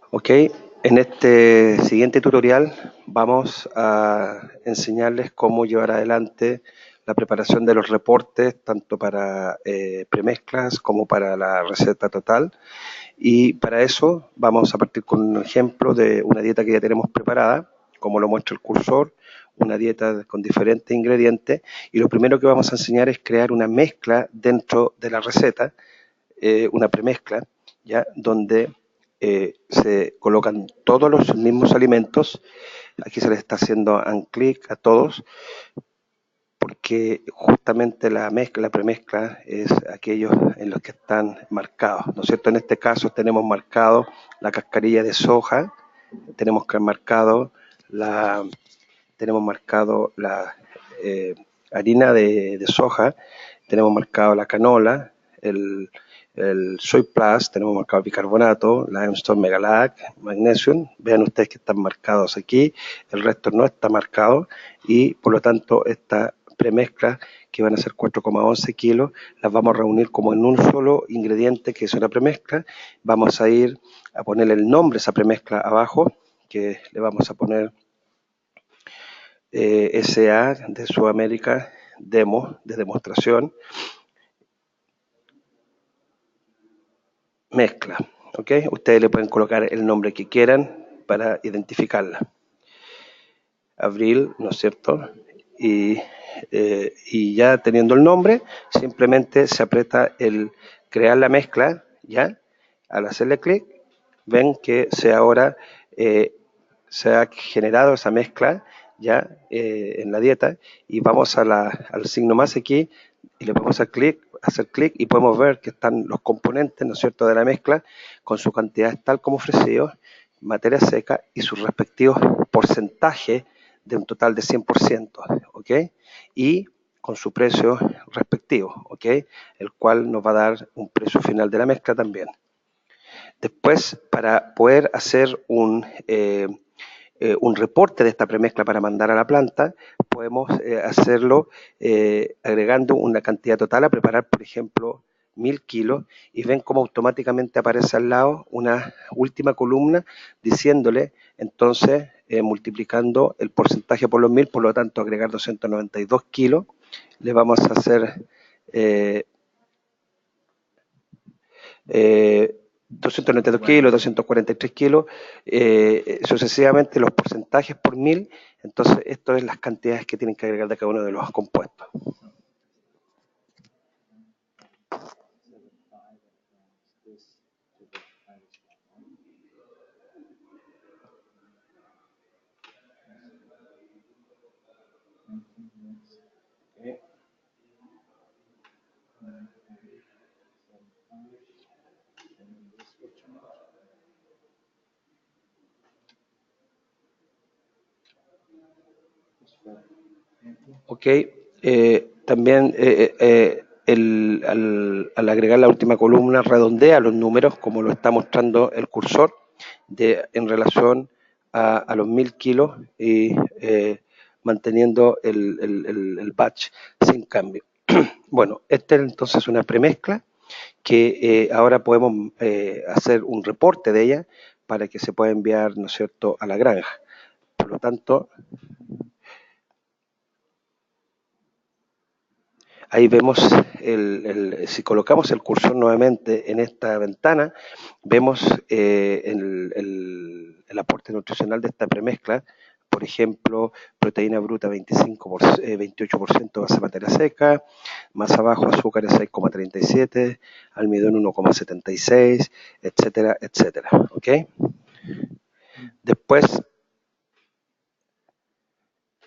Ok, en este siguiente tutorial vamos a enseñarles cómo llevar adelante la preparación de los reportes, tanto para premezclas como para la receta total. Y para eso vamos a partir con un ejemplo de una dieta que ya tenemos preparada, como lo muestra el cursor, una dieta con diferentes ingredientes. Y lo primero que vamos a enseñar es crear una mezcla dentro de la receta, una premezcla, ¿ya? Donde se colocan todos los mismos alimentos. Aquí se les está haciendo un clic a todos porque justamente la premezcla es aquellos en los que están marcados, ¿no es cierto? En este caso tenemos marcado la cascarilla de soja, tenemos que marcado la, tenemos marcado la harina de soja, tenemos marcado la canola, el soy plus, tenemos marcado bicarbonato, limestone, megalac, magnesium. Vean ustedes que están marcados aquí, el resto no está marcado y por lo tanto esta premezcla, que van a ser 4,11 kilos, las vamos a reunir como en un solo ingrediente que es una premezcla. Vamos a ir a ponerle el nombre a esa premezcla abajo, que le vamos a poner SA de Sudamérica, demo, de demostración, mezcla. ¿Ok? Ustedes le pueden colocar el nombre que quieran para identificarla. Abril, ¿no es cierto? Y ya teniendo el nombre, simplemente se aprieta el crear la mezcla, ¿ya? Al hacerle clic, ven que se ha generado esa mezcla ya en la dieta y vamos al signo más aquí y le podemos hacer clic y podemos ver que están los componentes, ¿no es cierto?, de la mezcla con su cantidad tal como ofrecidos, materia seca y sus respectivos porcentajes de un total de 100%, ¿ok? Y con su precio respectivo, ¿ok? El cual nos va a dar un precio final de la mezcla también. Después, para poder hacer un reporte de esta premezcla para mandar a la planta, podemos hacerlo agregando una cantidad total a preparar, por ejemplo, 1000 kilos, y ven cómo automáticamente aparece al lado una última columna diciéndole, entonces, multiplicando el porcentaje por los 1000, por lo tanto, agregar 292 kilos, le vamos a hacer eh, eh, 292 kilos, 243 kilos, sucesivamente los porcentajes por 1000, entonces esto es las cantidades que tienen que agregar de cada uno de los compuestos. Ok, también al agregar la última columna redondea los números como lo está mostrando el cursor en relación a los 1000 kilos y manteniendo el batch sin cambio. Bueno, esta es entonces una premezcla que ahora podemos hacer un reporte de ella para que se pueda enviar, ¿no es cierto?, a la granja. Por lo tanto, ahí vemos, si colocamos el cursor nuevamente en esta ventana, vemos el aporte nutricional de esta premezcla. Por ejemplo, proteína bruta 28% base de materia seca, más abajo azúcares 6,37, almidón 1,76, etcétera, etcétera. ¿Ok? Después,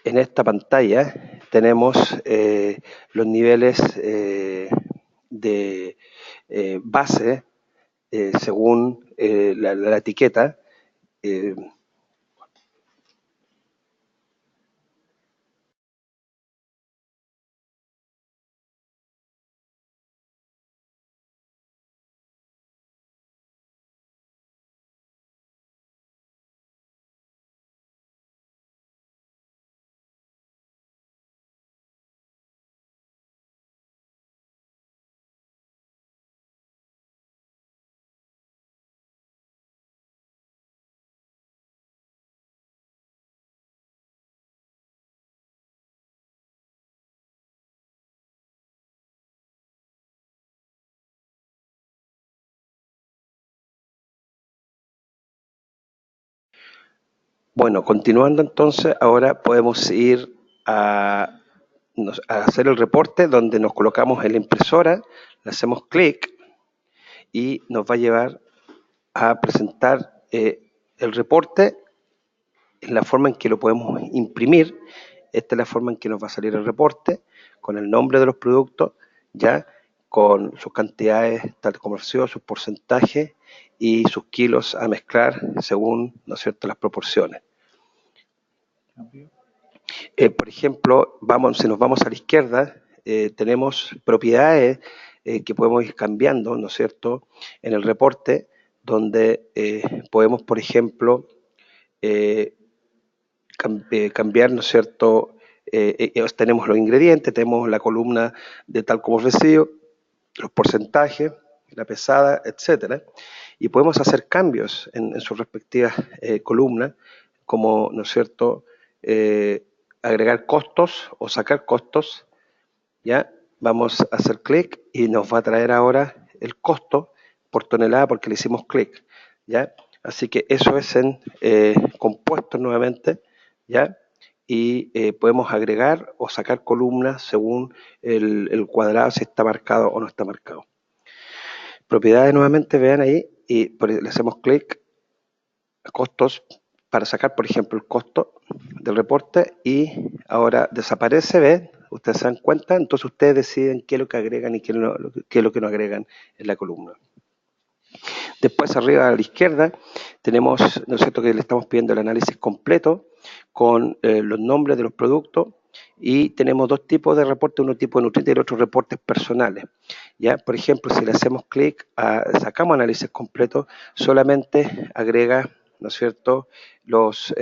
en esta pantalla tenemos los niveles de base según la etiqueta. eh, Bueno, continuando entonces, ahora podemos ir a, a hacer el reporte donde nos colocamos en la impresora, le hacemos clic y nos va a llevar a presentar el reporte en la forma en que lo podemos imprimir. Esta es la forma en que nos va a salir el reporte, con el nombre de los productos, ya con sus cantidades, tal como sus porcentajes y sus kilos a mezclar según, ¿no es cierto?, las proporciones. Por ejemplo, si nos vamos a la izquierda, tenemos propiedades que podemos ir cambiando, ¿no es cierto?, en el reporte, donde podemos, por ejemplo, eh, cambiar, ¿no es cierto? Tenemos los ingredientes, tenemos la columna de tal como ofrecido, los porcentajes, la pesada, etcétera, y podemos hacer cambios en sus respectivas columnas, como, ¿no es cierto?, agregar costos o sacar costos, ¿ya? Vamos a hacer clic y nos va a traer ahora el costo por tonelada porque le hicimos clic, ¿ya? Así que eso es en compuestos nuevamente, ¿ya? Y podemos agregar o sacar columnas según el cuadrado, si está marcado o no está marcado. Propiedades nuevamente, vean ahí, y le hacemos clic a costos para sacar, por ejemplo, el costo del reporte y ahora desaparece, ¿ven? Ustedes se dan cuenta, entonces ustedes deciden qué es lo que agregan y qué es lo que no agregan en la columna. Después arriba a la izquierda tenemos, ¿no es cierto?, que le estamos pidiendo el análisis completo con los nombres de los productos y tenemos dos tipos de reportes, uno tipo de nutrientes y el otro reportes personales. ¿Ya? Por ejemplo, si le hacemos clic a sacamos análisis completo, solamente agrega, ¿no es cierto?, los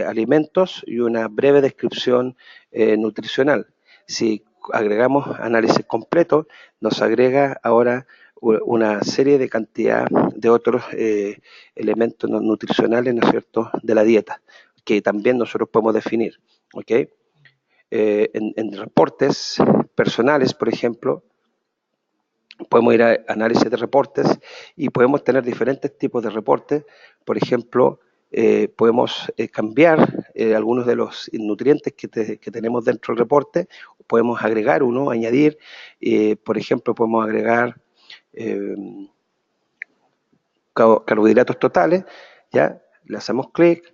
alimentos y una breve descripción nutricional. Si agregamos análisis completo, nos agrega ahora una serie de cantidad de otros elementos nutricionales, ¿no es cierto?, de la dieta, que también nosotros podemos definir, ¿ok? En reportes personales, por ejemplo, podemos ir a análisis de reportes y podemos tener diferentes tipos de reportes. Por ejemplo, podemos cambiar algunos de los nutrientes que tenemos dentro del reporte, podemos agregar uno, añadir, por ejemplo, podemos agregar eh, carbohidratos totales, ya le hacemos clic,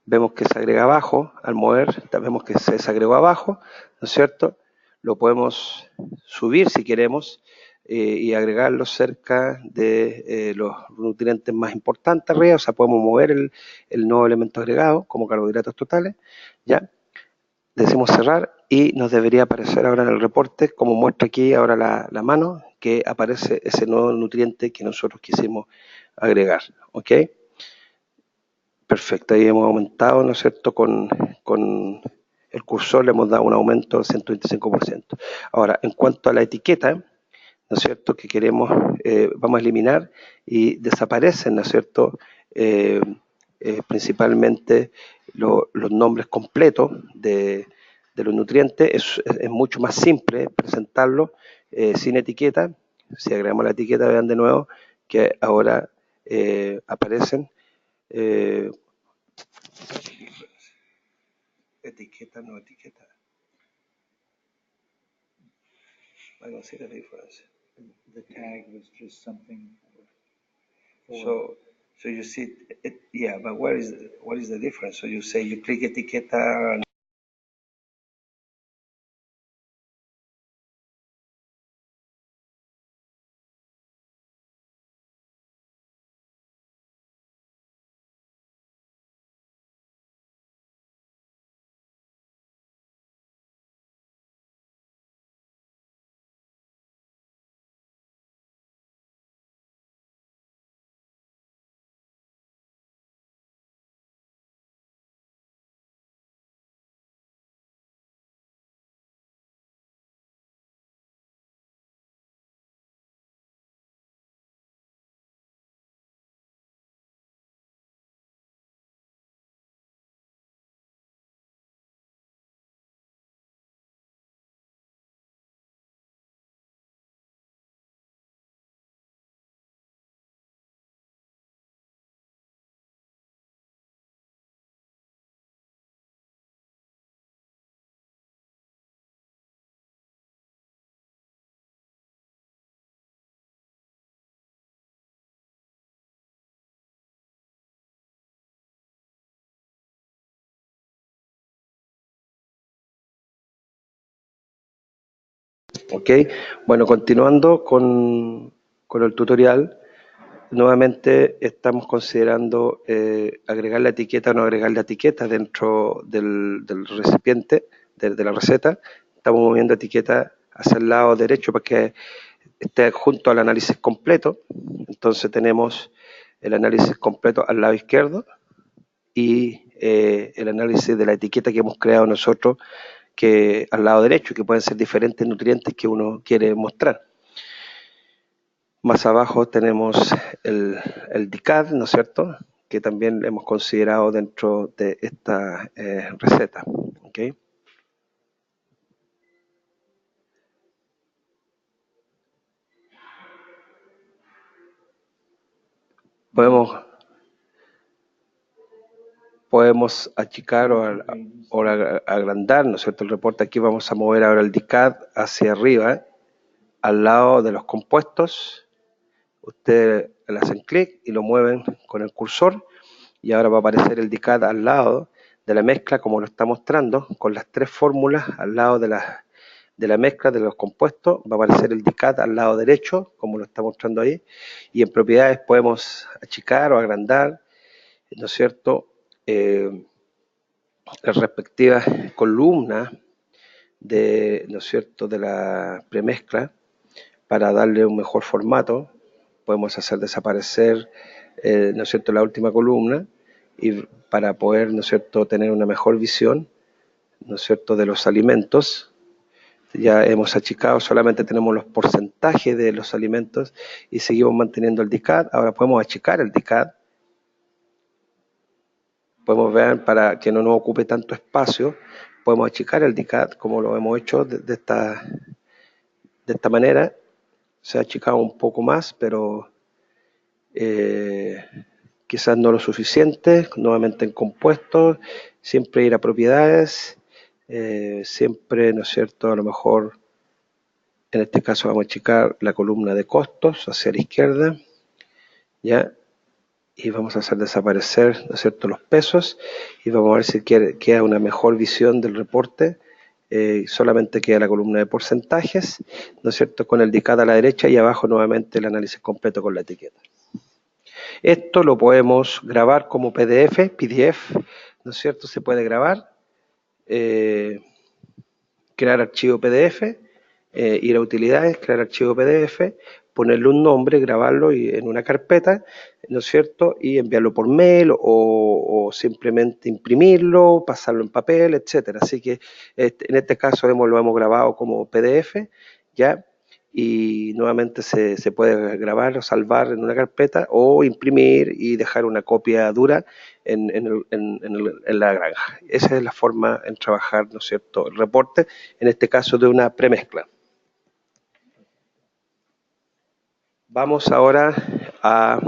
vemos que se agrega abajo, al mover vemos que se desagregó abajo, ¿no es cierto? Lo podemos subir si queremos y agregarlo cerca de los nutrientes más importantes arriba, o sea, podemos mover el nuevo elemento agregado como carbohidratos totales, ¿ya? Decimos cerrar y nos debería aparecer ahora en el reporte, como muestra aquí ahora la mano, que aparece ese nuevo nutriente que nosotros quisimos agregar, ¿ok? Perfecto, ahí hemos aumentado, ¿no es cierto? Con el cursor le hemos dado un aumento del 125%. Ahora, en cuanto a la etiqueta, ¿no es cierto?, que queremos, vamos a eliminar y desaparecen, ¿no es cierto?, principalmente los nombres completos de los nutrientes. Es mucho más simple presentarlo sin etiqueta. Si agregamos la etiqueta, vean de nuevo que ahora aparecen eh, etiqueta, no etiqueta. I don't see the difference. The tag was just something. So you see it, yeah, but what is the difference? So you say you click etiqueta and Ok, bueno, continuando con el tutorial, nuevamente estamos considerando agregar la etiqueta o no agregar la etiqueta dentro del recipiente, de la receta. Estamos moviendo etiqueta hacia el lado derecho para que esté junto al análisis completo. Entonces tenemos el análisis completo al lado izquierdo y el análisis de la etiqueta que hemos creado nosotros que al lado derecho, que pueden ser diferentes nutrientes que uno quiere mostrar. Más abajo tenemos el DICAD, ¿no es cierto?, que también hemos considerado dentro de esta receta. ¿Okay? Podemos achicar o agrandar, ¿no es cierto?, el reporte. Aquí vamos a mover ahora el DICAD hacia arriba, al lado de los compuestos. Ustedes le hacen clic y lo mueven con el cursor y ahora va a aparecer el DICAD al lado de la mezcla como lo está mostrando, con las tres fórmulas al lado de la mezcla de los compuestos. Va a aparecer el DICAD al lado derecho como lo está mostrando ahí, y en propiedades podemos achicar o agrandar, ¿no es cierto?, las respectivas columnas ¿no es cierto?, de la premezcla para darle un mejor formato. Podemos hacer desaparecer, ¿no es cierto?, la última columna, y para poder, ¿no es cierto?, tener una mejor visión, ¿no es cierto?, de los alimentos. Ya hemos achicado, solamente tenemos los porcentajes de los alimentos y seguimos manteniendo el DICAD. Ahora podemos achicar el DICAD. Podemos ver, para que no nos ocupe tanto espacio, podemos achicar el DICAD como lo hemos hecho de esta manera. Se ha achicado un poco más, pero quizás no lo suficiente. Nuevamente en compuestos, siempre ir a propiedades, siempre, ¿no es cierto?, a lo mejor en este caso vamos a achicar la columna de costos hacia la izquierda, ¿ya? Y vamos a hacer desaparecer, ¿no es cierto?, los pesos, y vamos a ver si queda una mejor visión del reporte. Solamente queda la columna de porcentajes, ¿no es cierto?, con el DICAD a la derecha, y abajo nuevamente el análisis completo con la etiqueta. Esto lo podemos grabar como PDF, ¿no es cierto? Se puede grabar, crear archivo PDF, ir a utilidades, crear archivo PDF, ponerle un nombre, grabarlo en una carpeta, ¿no es cierto?, y enviarlo por mail o simplemente imprimirlo, pasarlo en papel, etcétera. Así que en este caso lo hemos grabado como PDF, ¿ya? Y nuevamente se puede grabar o salvar en una carpeta o imprimir y dejar una copia dura en la granja. Esa es la forma en trabajar, ¿no es cierto?, el reporte, en este caso de una premezcla. Vamos ahora a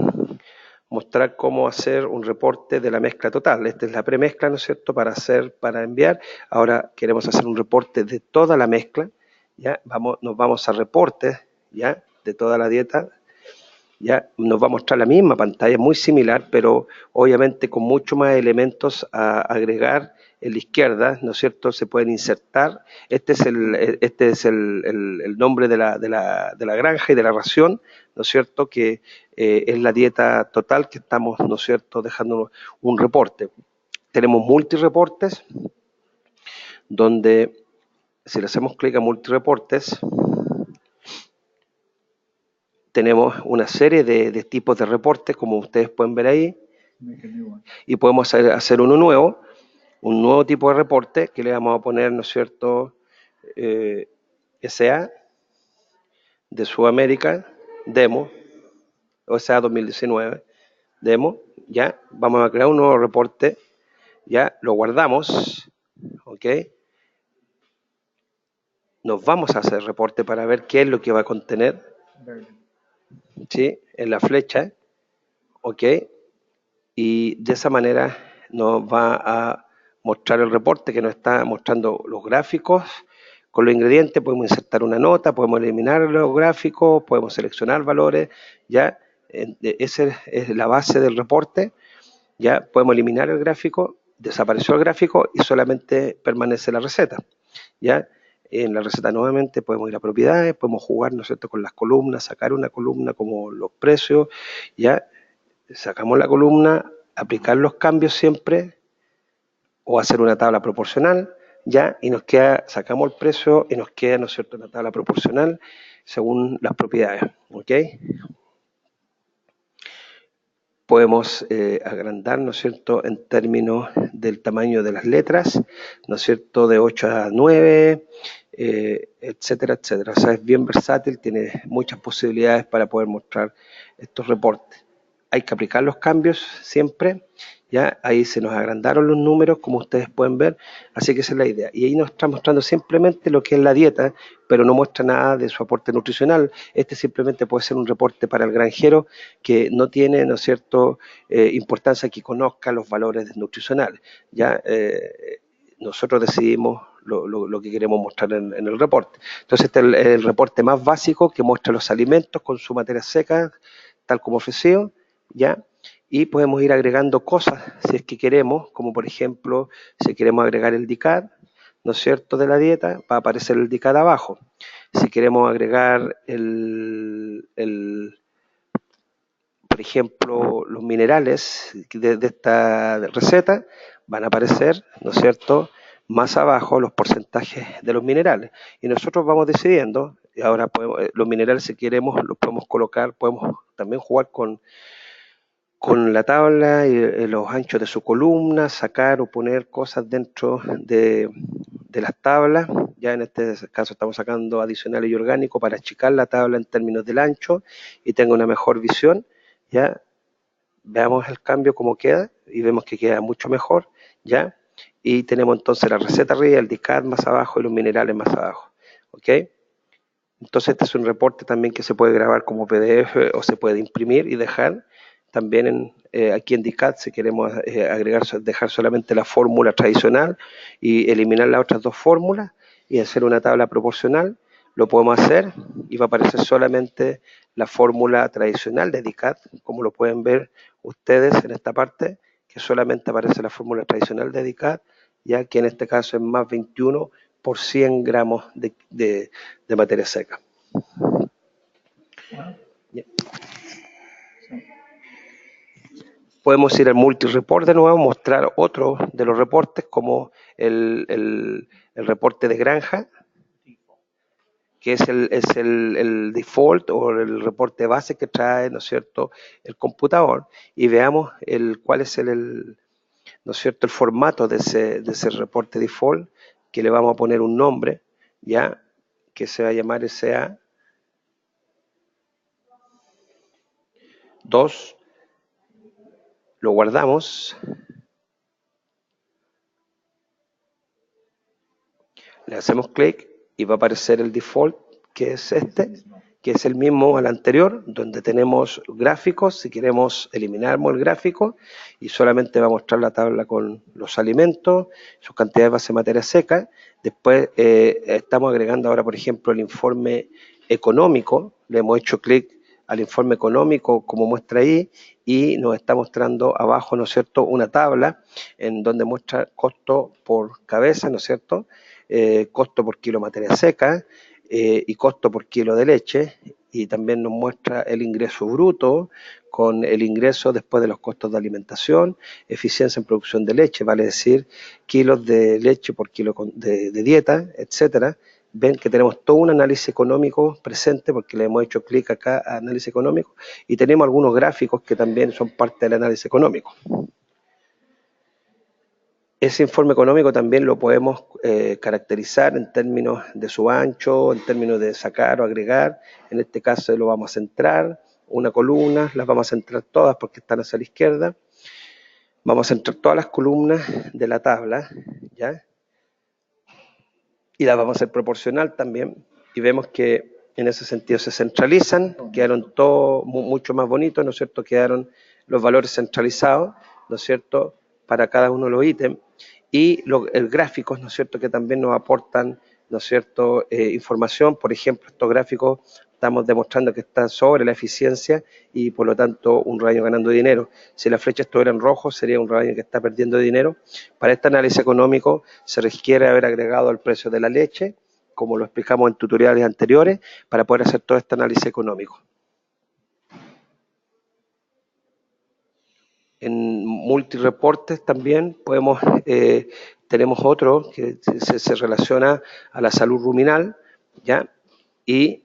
mostrar cómo hacer un reporte de la mezcla total. Esta es la premezcla, ¿no es cierto?, para enviar. Ahora queremos hacer un reporte de toda la mezcla, ¿ya? Nos vamos a reportes, ¿ya?, de toda la dieta. Ya nos va a mostrar la misma pantalla, muy similar, pero obviamente con mucho más elementos a agregar en la izquierda, ¿no es cierto? Se pueden insertar. Este es el nombre de la granja y de la ración, ¿no es cierto?, que es la dieta total que estamos, ¿no es cierto?, dejando un reporte. Tenemos multireportes, donde si le hacemos clic a multireportes, tenemos una serie de tipos de reportes, como ustedes pueden ver ahí, y podemos hacer un nuevo tipo de reporte que le vamos a poner, ¿no es cierto?, SA de Sudamérica, demo, o sea, 2019, demo, ya, vamos a crear un nuevo reporte, ya, lo guardamos, ok, nos vamos a hacer reporte para ver qué es lo que va a contener, ¿sí?, en la flecha, ok, y de esa manera nos va a mostrar el reporte que nos está mostrando los gráficos con los ingredientes. Podemos insertar una nota, podemos eliminar los gráficos, podemos seleccionar valores, ya. Esa es la base del reporte, ya. Podemos eliminar el gráfico, desapareció el gráfico y solamente permanece la receta, ya. En la receta nuevamente podemos ir a propiedades, podemos jugar, ¿no es cierto?, con las columnas, sacar una columna como los precios, ya sacamos la columna, aplicar los cambios siempre o hacer una tabla proporcional, ya, y nos queda, sacamos el precio y nos queda, ¿no es cierto?, una tabla proporcional según las propiedades, ¿ok? Podemos agrandar, ¿no es cierto?, en términos del tamaño de las letras, ¿no es cierto?, de 8 a 9, etcétera, etcétera. O sea, es bien versátil, tiene muchas posibilidades para poder mostrar estos reportes. Hay que aplicar los cambios siempre, ya ahí se nos agrandaron los números, como ustedes pueden ver, así que esa es la idea. Y ahí nos está mostrando simplemente lo que es la dieta, pero no muestra nada de su aporte nutricional. Este simplemente puede ser un reporte para el granjero que no tiene, ¿no es cierto?, importancia que conozca los valores nutricionales. Ya nosotros decidimos lo que queremos mostrar en el reporte. Entonces este es el reporte más básico que muestra los alimentos con su materia seca, tal como ofrecido, ya, y podemos ir agregando cosas si es que queremos, como por ejemplo, si queremos agregar el DICAD, ¿no es cierto?, de la dieta, va a aparecer el DICAD abajo. Si queremos agregar por ejemplo, los minerales de esta receta van a aparecer, ¿no es cierto?, más abajo los porcentajes de los minerales. Y nosotros vamos decidiendo, y ahora podemos, los minerales si queremos los podemos colocar, podemos también jugar con la tabla y los anchos de su columna, sacar o poner cosas dentro de las tablas. Ya en este caso estamos sacando adicionales y orgánicos para achicar la tabla en términos del ancho y tenga una mejor visión. Ya veamos el cambio como queda y vemos que queda mucho mejor, ¿ya? Y tenemos entonces la receta arriba, el DICAD más abajo y los minerales más abajo, ¿ok? Entonces este es un reporte también que se puede grabar como PDF o se puede imprimir y dejar también aquí en DICAD si queremos dejar solamente la fórmula tradicional y eliminar las otras dos fórmulas y hacer una tabla proporcional, lo podemos hacer y va a aparecer solamente la fórmula tradicional de DICAD, como lo pueden ver ustedes en esta parte, que solamente aparece la fórmula tradicional de DICAD, ya que en este caso es más 21 por 100 gramos de materia seca. Podemos ir al multi-report de nuevo, mostrar otro de los reportes como el reporte de granja, que es el default o el reporte base que trae, ¿no es cierto?, el computador, y veamos cuál es ¿no es cierto?, el formato de ese reporte default, que le vamos a poner un nombre, ya, que se va a llamar SA2, lo guardamos, le hacemos clic y va a aparecer el default, que es este, que es el mismo al anterior, donde tenemos gráficos. Si queremos eliminamos el gráfico y solamente va a mostrar la tabla con los alimentos, sus cantidades de base de materia seca. Después estamos agregando ahora, por ejemplo, el informe económico. Le hemos hecho clic al informe económico como muestra ahí y nos está mostrando abajo, ¿no es cierto?, una tabla en donde muestra costo por cabeza, ¿no es cierto?, costo por kilo de materia seca y costo por kilo de leche, y también nos muestra el ingreso bruto con el ingreso después de los costos de alimentación, eficiencia en producción de leche, vale decir kilos de leche por kilo de dieta, etcétera. Ven que tenemos todo un análisis económico presente porque le hemos hecho clic acá a análisis económico y tenemos algunos gráficos que también son parte del análisis económico. Ese informe económico también lo podemos caracterizar en términos de su ancho, en términos de sacar o agregar. En este caso lo vamos a centrar, una columna, las vamos a centrar todas porque están hacia la izquierda. Vamos a centrar todas las columnas de la tabla, ¿ya? Y las vamos a hacer proporcional también. Y vemos que en ese sentido se centralizan, quedaron todo mucho más bonitos, ¿no es cierto? Quedaron los valores centralizados, ¿no es cierto?, para cada uno de los ítems. Y el gráficos, ¿no es cierto?, que también nos aportan, ¿no es cierto?, información. Por ejemplo, estos gráficos estamos demostrando que están sobre la eficiencia y por lo tanto un rebaño ganando dinero. Si la flecha estuviera en rojo sería un rebaño que está perdiendo dinero. Para este análisis económico se requiere haber agregado el precio de la leche como lo explicamos en tutoriales anteriores, para poder hacer todo este análisis económico. En multireportes también tenemos otro que se relaciona a la salud ruminal, ¿ya? Y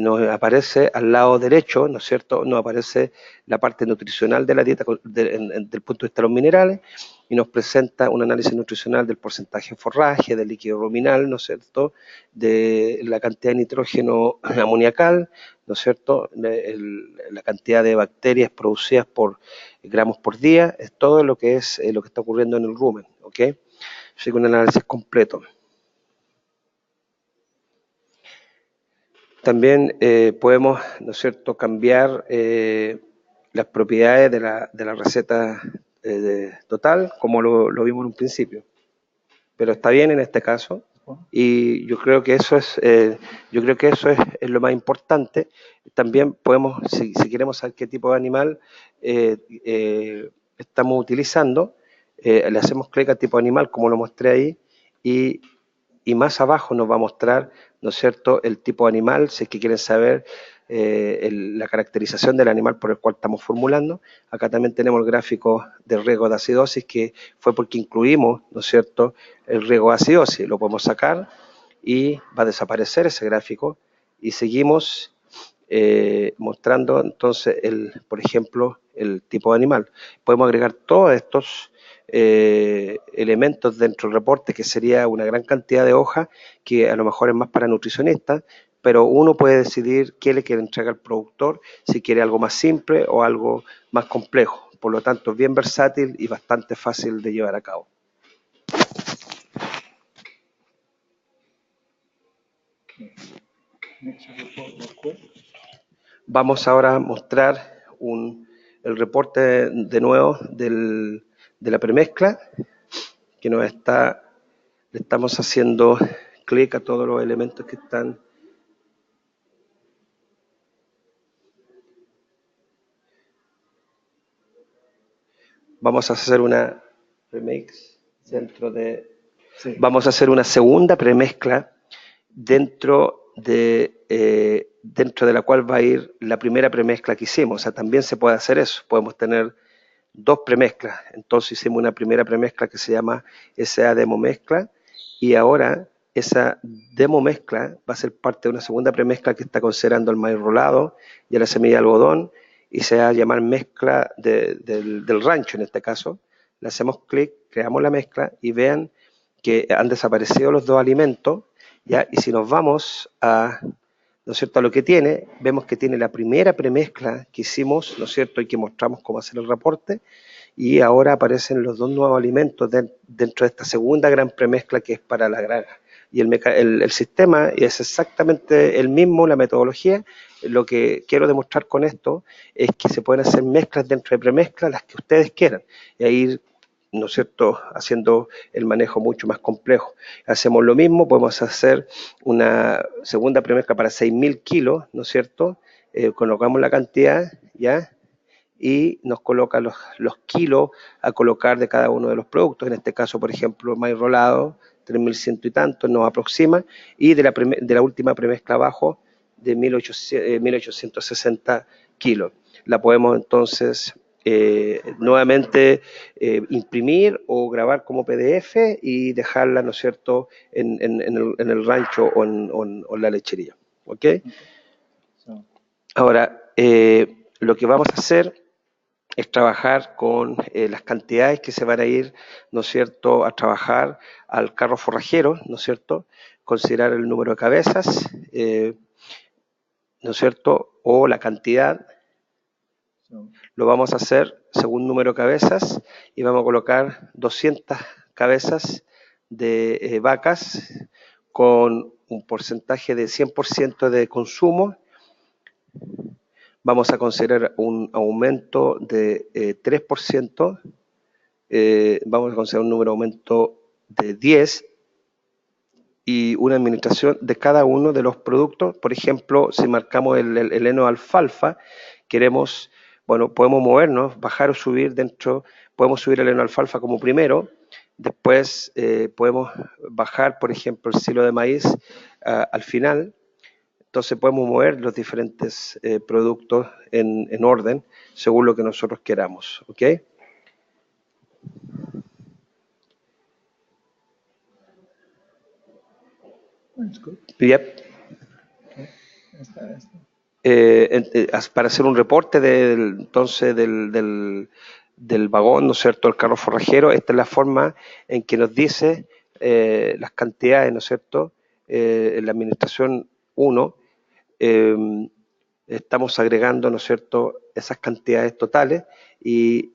nos aparece al lado derecho, ¿no es cierto? Nos aparece la parte nutricional de la dieta del punto de vista de los minerales y nos presenta un análisis nutricional del porcentaje de forraje, del líquido ruminal, ¿no es cierto? De la cantidad de nitrógeno amoniacal, ¿no es cierto? La cantidad de bacterias producidas por gramos por día, es todo lo que es lo que está ocurriendo en el rumen, ¿ok? Así que un análisis completo. También podemos, ¿no es cierto?, cambiar las propiedades de la receta total, como lo vimos en un principio. Pero está bien en este caso, y yo creo que eso es lo más importante. También podemos, si queremos saber qué tipo de animal estamos utilizando, le hacemos clic a tipo de animal, como lo mostré ahí, y más abajo nos va a mostrar, ¿no es cierto?, el tipo de animal, si es que quieren saber la caracterización del animal por el cual estamos formulando. Acá también tenemos el gráfico del riesgo de acidosis, que fue porque incluimos, ¿no es cierto?, el riesgo de acidosis. Lo podemos sacar y va a desaparecer ese gráfico y seguimos mostrando entonces, por ejemplo, el tipo de animal. Podemos agregar todos estos elementos dentro del reporte, que sería una gran cantidad de hojas, que a lo mejor es más para nutricionistas, pero uno puede decidir qué le quiere entregar al productor, si quiere algo más simple o algo más complejo. Por lo tanto, es bien versátil y bastante fácil de llevar a cabo. Vamos ahora a mostrar el reporte de nuevo de la premezcla, que le estamos haciendo clic a todos los elementos que están. Vamos a hacer una premix vamos a hacer una segunda premezcla dentro de la cual va a ir la primera premezcla que hicimos. O sea, también se puede hacer eso. Podemos tener dos premezclas. Entonces hicimos una primera premezcla que se llama SA demo mezcla, y ahora esa demo mezcla va a ser parte de una segunda premezcla que está considerando el maíz rolado y a la semilla de algodón, y se va a llamar mezcla del rancho en este caso. Le hacemos clic, creamos la mezcla y vean que han desaparecido los dos alimentos, ¿ya? Y si nos vamos ¿no es cierto?, a lo que tiene, vemos que tiene la primera premezcla que hicimos, ¿no es cierto?, y que mostramos cómo hacer el reporte, y ahora aparecen los dos nuevos alimentos dentro de esta segunda gran premezcla que es para la granja. Y el sistema es exactamente el mismo, la metodología. Lo que quiero demostrar con esto es que se pueden hacer mezclas dentro de premezclas, las que ustedes quieran, y ahí, ¿no es cierto?, haciendo el manejo mucho más complejo. Hacemos lo mismo, podemos hacer una segunda premezcla para 6.000 kilos, ¿no es cierto? Colocamos la cantidad, ¿ya?, y nos coloca los kilos a colocar de cada uno de los productos. En este caso, por ejemplo, maíz rolado, 3.100 y tanto, nos aproxima, y de la última premezcla abajo, de 1.860 kilos. La podemos entonces nuevamente imprimir o grabar como PDF y dejarla, ¿no es cierto?, en el rancho o en la lechería. ¿Ok? Ahora, lo que vamos a hacer es trabajar con las cantidades que se van a ir, ¿no es cierto?, a trabajar al carro forrajero, ¿no es cierto?, considerar el número de cabezas, ¿no es cierto?, o la cantidad. Lo vamos a hacer según número de cabezas y vamos a colocar 200 cabezas de vacas con un porcentaje de 100% de consumo. Vamos a considerar un aumento de 3%, vamos a considerar un número de aumento de 10 y una administración de cada uno de los productos. Por ejemplo, si marcamos el heno alfalfa, queremos, bueno, podemos movernos, bajar o subir dentro, podemos subir el heno alfalfa como primero, después podemos bajar, por ejemplo, el silo de maíz al final. Entonces podemos mover los diferentes productos en orden según lo que nosotros queramos, ¿ok? That's good. Yep. Okay. Esta. Para hacer un reporte entonces del vagón, ¿no es cierto?, el carro forrajero, esta es la forma en que nos dice las cantidades, ¿no es cierto?, en la administración 1, estamos agregando, ¿no es cierto?, esas cantidades totales y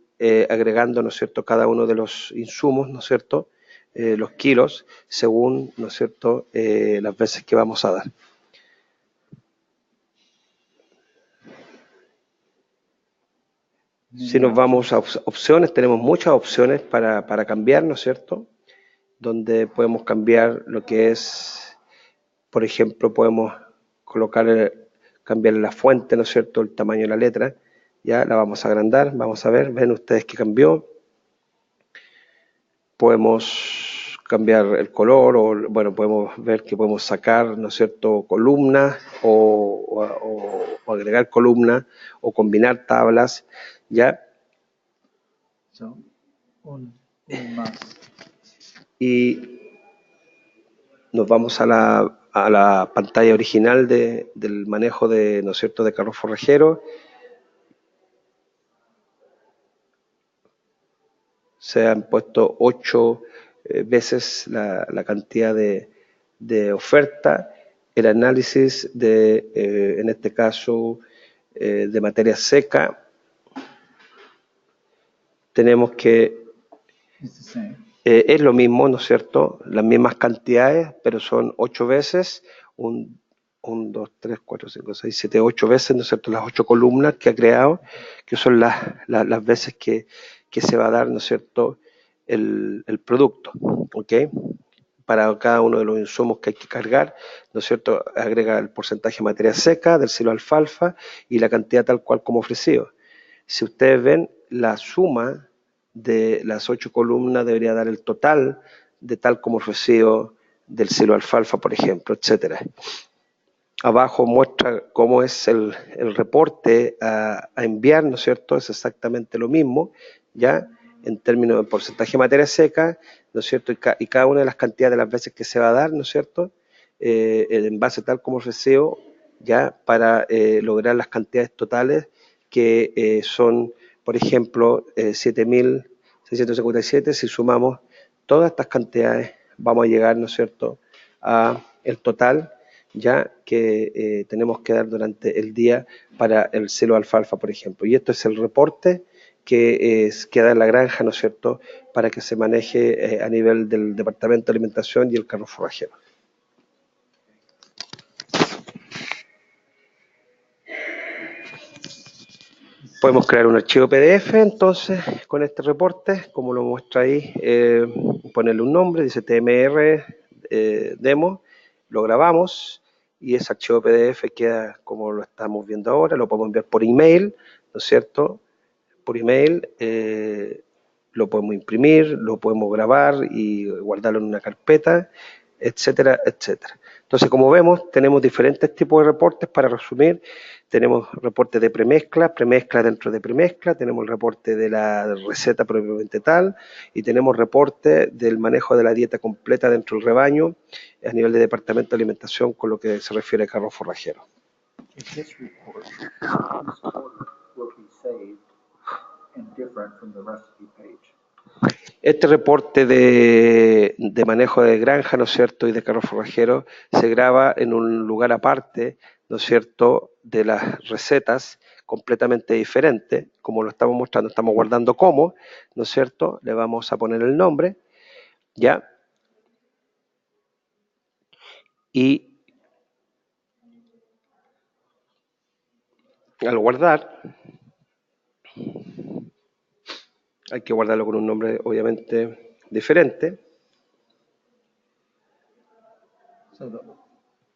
agregando, ¿no es cierto?, cada uno de los insumos, ¿no es cierto?, los kilos, según, ¿no es cierto?, las veces que vamos a dar. Si nos vamos a opciones, tenemos muchas opciones para cambiar, ¿no es cierto?, donde podemos cambiar lo que es, por ejemplo, podemos cambiar la fuente, ¿no es cierto?, el tamaño de la letra, ya la vamos a agrandar, vamos a ver, ven ustedes que cambió. Podemos cambiar el color, o bueno, podemos ver que podemos sacar, ¿no es cierto?, columnas o agregar columnas o combinar tablas, ¿ya? So, un más. Y nos vamos a la pantalla original del manejo de, ¿no es cierto?, de carro forrajero. Se han puesto 8 veces la cantidad de oferta, el análisis en este caso, de materia seca. Tenemos que es lo mismo, ¿no es cierto?, las mismas cantidades, pero son 8 veces, 1, 2, 3, 4, 5, 6, 7, 8 veces, ¿no es cierto?, las 8 columnas que ha creado, que son las veces que se va a dar, ¿no es cierto?, el producto, ¿ok? Para cada uno de los insumos que hay que cargar, ¿no es cierto?, agrega el porcentaje de materia seca del silo alfalfa y la cantidad tal cual como ofrecido. Si ustedes ven, la suma de las 8 columnas debería dar el total de tal como ofrecido del silo alfalfa, por ejemplo, etcétera. Abajo muestra cómo es el reporte a enviar, ¿no es cierto? Es exactamente lo mismo, ¿ya? En términos de porcentaje de materia seca, ¿no es cierto? Y cada una de las cantidades de las veces que se va a dar, ¿no es cierto?, en base tal como ofrecido, ¿ya? Para lograr las cantidades totales que son, por ejemplo, 7.657. Si sumamos todas estas cantidades, vamos a llegar, ¿no es cierto?, a el total ya que tenemos que dar durante el día para el silo alfalfa, por ejemplo. Y esto es el reporte que da en la granja, ¿no es cierto?, para que se maneje a nivel del Departamento de Alimentación y el carro forrajero. Podemos crear un archivo PDF, entonces, con este reporte, como lo muestra ahí, ponerle un nombre, dice TMR demo, lo grabamos y ese archivo PDF queda como lo estamos viendo ahora, lo podemos enviar por email, ¿no es cierto? Por email, lo podemos imprimir, lo podemos grabar y guardarlo en una carpeta, etcétera, etcétera. Entonces, como vemos, tenemos diferentes tipos de reportes. Para resumir, tenemos reportes de premezcla, premezcla dentro de premezcla, tenemos el reporte de la receta propiamente tal, y tenemos reporte del manejo de la dieta completa dentro del rebaño a nivel de Departamento de Alimentación, con lo que se refiere a carro forrajero. Este reporte de manejo de granja, ¿no es cierto?, y de carro forrajero se graba en un lugar aparte, ¿no es cierto?, de las recetas, completamente diferente, como lo estamos mostrando, estamos guardando como, ¿no es cierto?, le vamos a poner el nombre, ¿ya? Y al guardar, hay que guardarlo con un nombre obviamente diferente. So the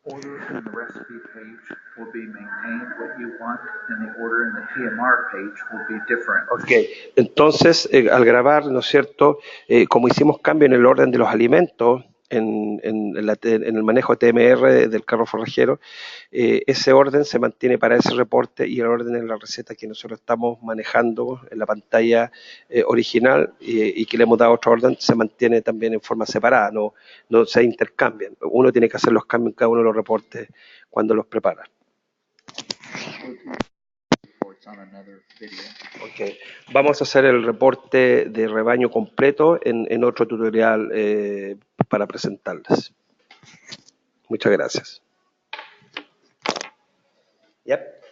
order in the recipe page will be maintained what you want, and the order in the TMR page will be different. Ok, entonces al grabar, ¿no es cierto?, como hicimos cambio en el orden de los alimentos en el manejo TMR del carro forrajero, ese orden se mantiene para ese reporte y el orden en la receta que nosotros estamos manejando en la pantalla original y que le hemos dado otro orden se mantiene también en forma separada, no se intercambian. Uno tiene que hacer los cambios en cada uno de los reportes cuando los prepara. Okay. Vamos a hacer el reporte de rebaño completo en otro tutorial para presentarles. Muchas gracias. Yep.